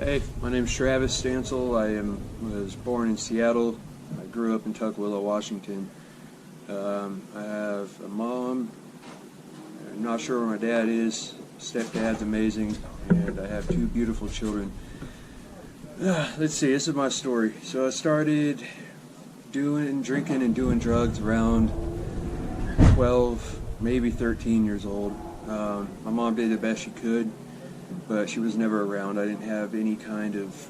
Hey, my name is Travis Stansell. Was born in Seattle. I grew up in Tukwila, Washington. I have a mom. I'm not sure where my dad is. Stepdad's amazing, and I have two beautiful children. Let's see, this is my story. So I started drinking and doing drugs around 12, maybe 13 years old. My mom did the best she could, but she was never around. I didn't have any kind of,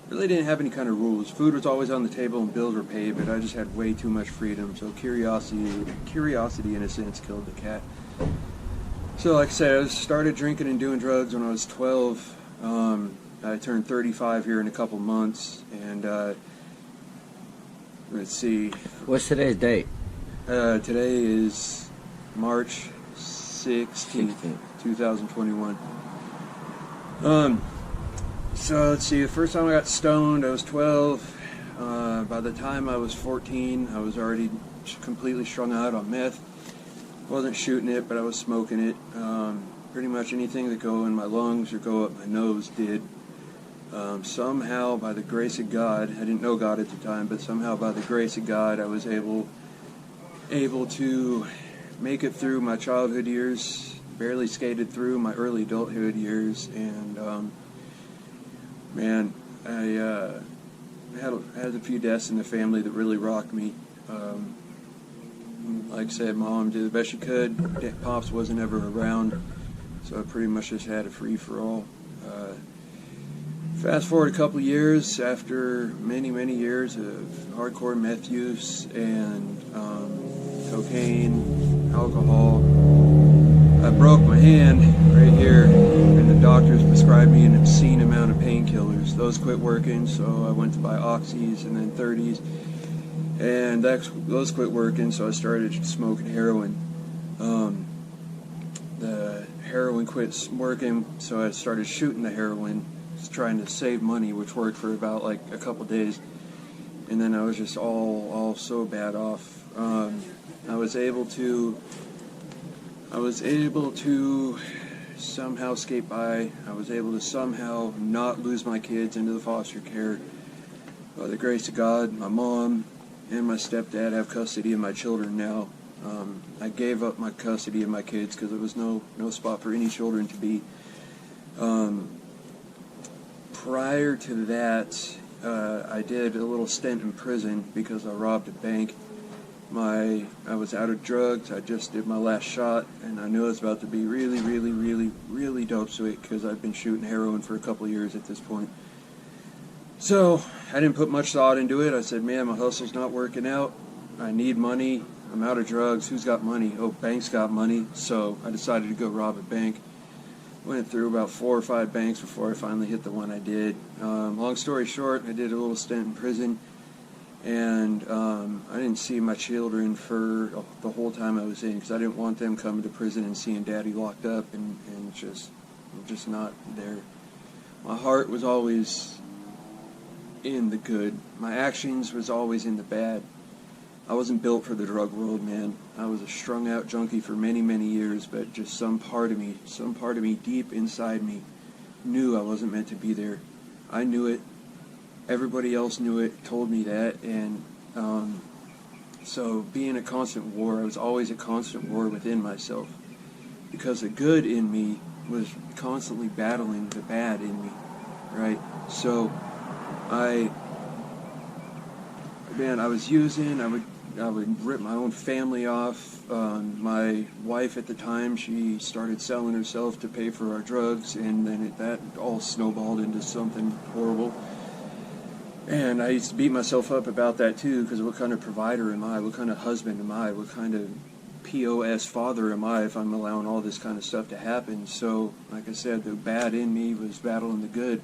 really didn't have any kind of rules. Food was always on the table and bills were paid, but I just had way too much freedom. So curiosity in a sense killed the cat. So like I said, I started drinking and doing drugs when I was 12. I turned 35 here in a couple months, and let's see. What's today's date? Today is March 16th, 2021. So let's see, the first time I got stoned, I was 12. By the time I was 14, I was already completely strung out on meth. Wasn't shooting it, but I was smoking it. Pretty much anything that go in my lungs or go up my nose did. Somehow, by the grace of God, I didn't know God at the time, but somehow by the grace of God, I was able to make it through my childhood years, barely skated through my early adulthood years, and man, I had a few deaths in the family that really rocked me. Like I said, Mom did the best she could. Pops wasn't ever around, so I pretty much just had a free-for-all. Fast forward a couple years, after many years of hardcore meth use and cocaine, alcohol, I broke my hand right here, and the doctors prescribed me an obscene amount of painkillers. Those quit working, so I went to buy Oxys and then 30s, and those quit working, so I started smoking heroin. The heroin quit working, so I started shooting the heroin, trying to save money, which worked for about like a couple days, and then I was just all so bad off. I was able to somehow skate by. I was able to somehow not lose my kids into the foster care. By the grace of God, my mom and my stepdad have custody of my children now. I gave up my custody of my kids because there was no spot for any children to be. Prior to that, I did a little stint in prison because I robbed a bank. I was out of drugs. I just did my last shot, and I knew I was about to be really dope sweet because I've been shooting heroin for a couple years at this point. So I didn't put much thought into it. I said, man, my hustle's not working out. I need money. I'm out of drugs. Who's got money? Oh, bank's got money. So I decided to go rob a bank. Went through about 4 or 5 banks before I finally hit the one I did. Long story short, I did a little stint in prison, and I didn't see my children for the whole time I was in because I didn't want them coming to prison and seeing Daddy locked up and just not there. My heart was always in the good. My actions was always in the bad. I wasn't built for the drug world, man. I was a strung out junkie for many years, but just some part of me deep inside me knew I wasn't meant to be there. I knew it. Everybody else knew it, told me that, and so being a constant war, I was always a constant war within myself because the good in me was constantly battling the bad in me, right? So I was using, I would rip my own family off. My wife at the time, she started selling herself to pay for our drugs, and then that all snowballed into something horrible. And I used to beat myself up about that too, because what kind of provider am I? What kind of husband am I? What kind of POS father am I if I'm allowing all this kind of stuff to happen? So, like I said, the bad in me was battling the good.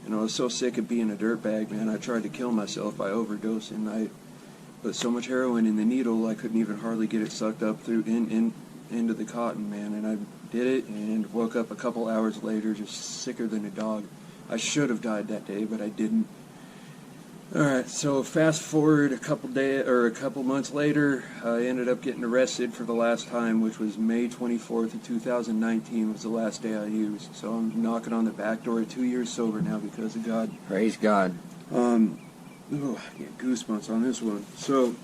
And I was so sick of being a dirtbag, man. I tried to kill myself by overdosing. I put so much heroin in the needle, I couldn't even hardly get it sucked up through into the cotton, man. And I did it and woke up a couple hours later just sicker than a dog. I should have died that day, but I didn't. All right, so fast forward a couple months later, I ended up getting arrested for the last time, which was May 24th of 2019 was the last day I used. So I'm knocking on the back door, 2 years sober now because of God. Praise God. I get goosebumps on this one. So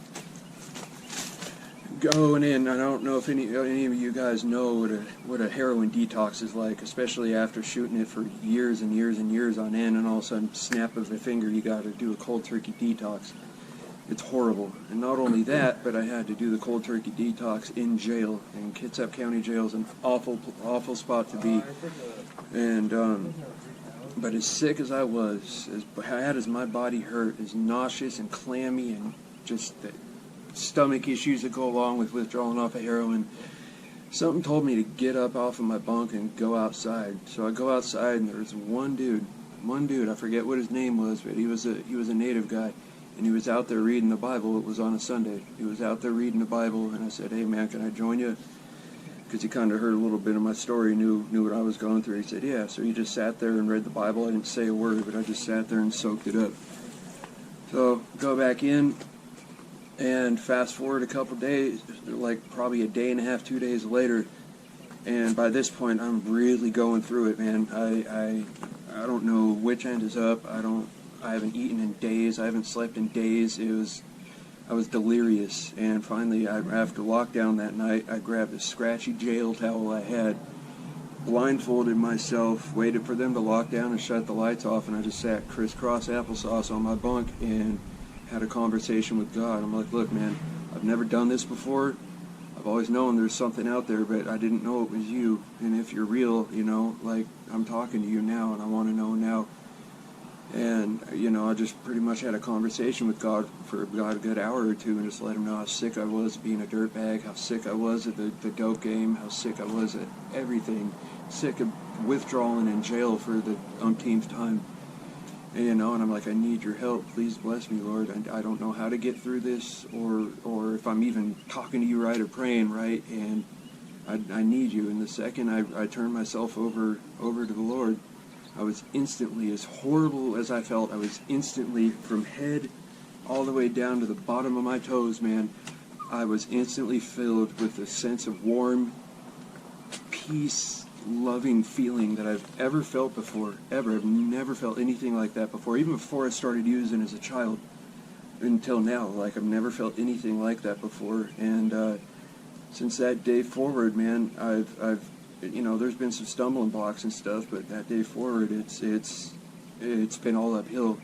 going in, I don't know if any of you guys know what a heroin detox is like, especially after shooting it for years and years and years on end, and all of a sudden, snap of a finger, you got to do a cold turkey detox. It's horrible. And not only that, but I had to do the cold turkey detox in jail, and Kitsap County Jail is an awful spot to be. And but as sick as I was, as bad as my body hurt, as nauseous and clammy, and just the stomach issues that go along with withdrawing off of heroin, something told me to get up off of my bunk and go outside. So I go outside, and there's one dude, I forget what his name was, but he was a native guy, and he was out there reading the Bible. It was on a Sunday. He was out there reading the Bible, and I said, "Hey man, can I join you?" Because he kind of heard a little bit of my story, knew what I was going through. He said, "Yeah." So he just sat there and read the Bible. I didn't say a word, but I just sat there and soaked it up. So go back in. And fast forward a couple days, like probably a day and a half, 2 days later, and by this point I'm really going through it, man. I don't know which end is up. I haven't eaten in days. I haven't slept in days. I was delirious, and finally, after lockdown that night, I grabbed a scratchy jail towel I had, blindfolded myself, waited for them to lock down and shut the lights off, and I just sat crisscross applesauce on my bunk and had a conversation with God. I'm like, "Look, man, I've never done this before. I've always known there's something out there, but I didn't know it was you. And if you're real, like, I'm talking to you now, and I want to know now." And, I just pretty much had a conversation with God for about a good hour or two, and just let him know how sick I was of being a dirtbag, how sick I was at the dope game, how sick I was at everything, sick of withdrawing in jail for the umpteenth time. And I'm like, "I need your help. Please bless me, Lord. I don't know how to get through this, or if I'm even talking to you right or praying right, and I need you." And the second I turned myself over to the Lord, I was instantly, as horrible as I felt, I was instantly, from head all the way down to the bottom of my toes, man, I was instantly filled with a sense of warm, peace, loving feeling that I've ever felt before, ever. I've never felt anything like that before, even before I started using as a child until now. Like, I've never felt anything like that before. And since that day forward, man, I've there's been some stumbling blocks and stuff, but that day forward, it's been all uphill.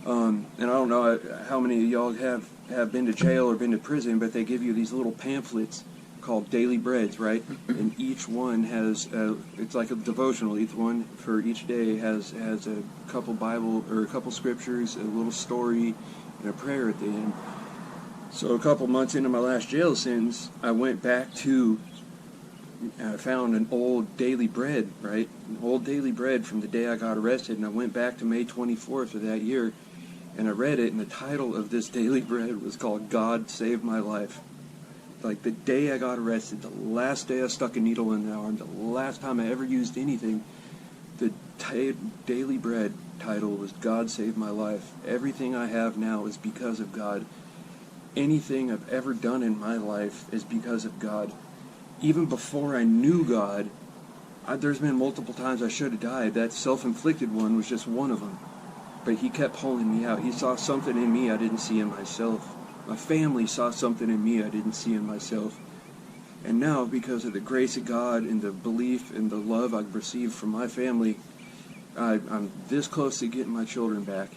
And I don't know how many of y'all have been to jail or been to prison, but they give you these little pamphlets called daily breads, right? And each one has it's like a devotional. Each one for each day has a couple Bible or a couple scriptures, a little story, and a prayer at the end. So a couple months into my last jail sentence, I went back to I found an old daily bread, right? An old daily bread from the day I got arrested, and I went back to May 24th of that year, and I read it, and the title of this daily bread was called "God Saved My Life." Like, the day I got arrested, the last day I stuck a needle in the arm, the last time I ever used anything, the daily bread title was "God Saved My Life." Everything I have now is because of God. Anything I've ever done in my life is because of God. Even before I knew God, there's been multiple times I should have died. That self-inflicted one was just one of them. But he kept pulling me out. He saw something in me I didn't see in myself. My family saw something in me I didn't see in myself. And now, because of the grace of God and the belief and the love I've received from my family, I'm this close to getting my children back.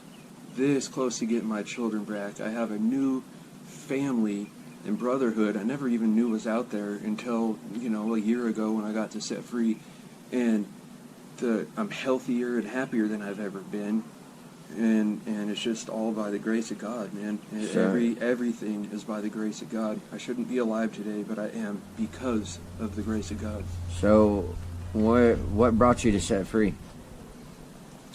This close to getting my children back. I have a new family and brotherhood I never even knew was out there until, a year ago when I got to set free. And I'm healthier and happier than I've ever been. And it's just all by the grace of God, man. Sure. Everything is by the grace of God. I shouldn't be alive today, but I am because of the grace of God. So, what brought you to set free?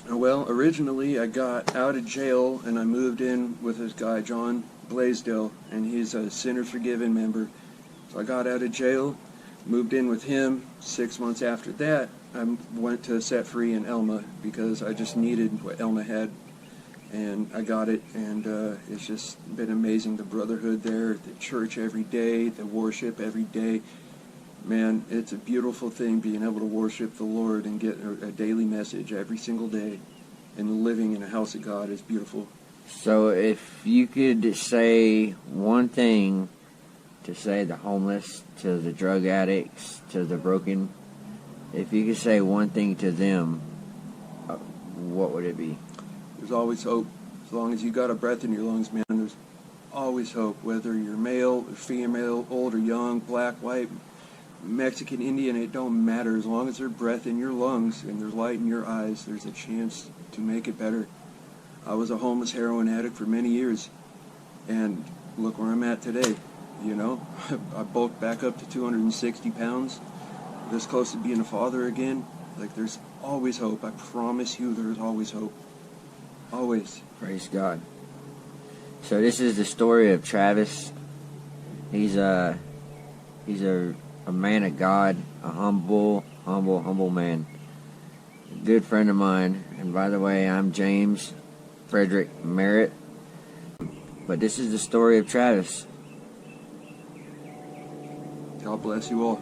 Well, originally I got out of jail and I moved in with this guy, John Blaisdell, and he's a Sinners Forgiven member. So I got out of jail, moved in with him. 6 months after that, I went to set free in Elma because I just needed what Elma had. and I got it, and it's just been amazing. The brotherhood there, the church every day, the worship every day. Man, it's a beautiful thing being able to worship the Lord and get a daily message every single day. And living in a house of God is beautiful. So if you could say one thing to say the homeless, to the drug addicts, to the broken, if you could say one thing to them, what would it be? There's always hope. As long as you got a breath in your lungs, man, there's always hope. Whether you're male or female, old or young, black, white, Mexican, Indian, it don't matter. As long as there's breath in your lungs and there's light in your eyes, there's a chance to make it better. I was a homeless heroin addict for many years, and look where I'm at today. You know, I bulked back up to 260 pounds, this close to being a father again. Like, there's always hope. I promise you, there's always hope. Always. Praise God. So this is the story of Travis. He's a man of God, a humble man. A good friend of mine. And by the way, I'm James Frederick Merritt. But this is the story of Travis. God bless you all.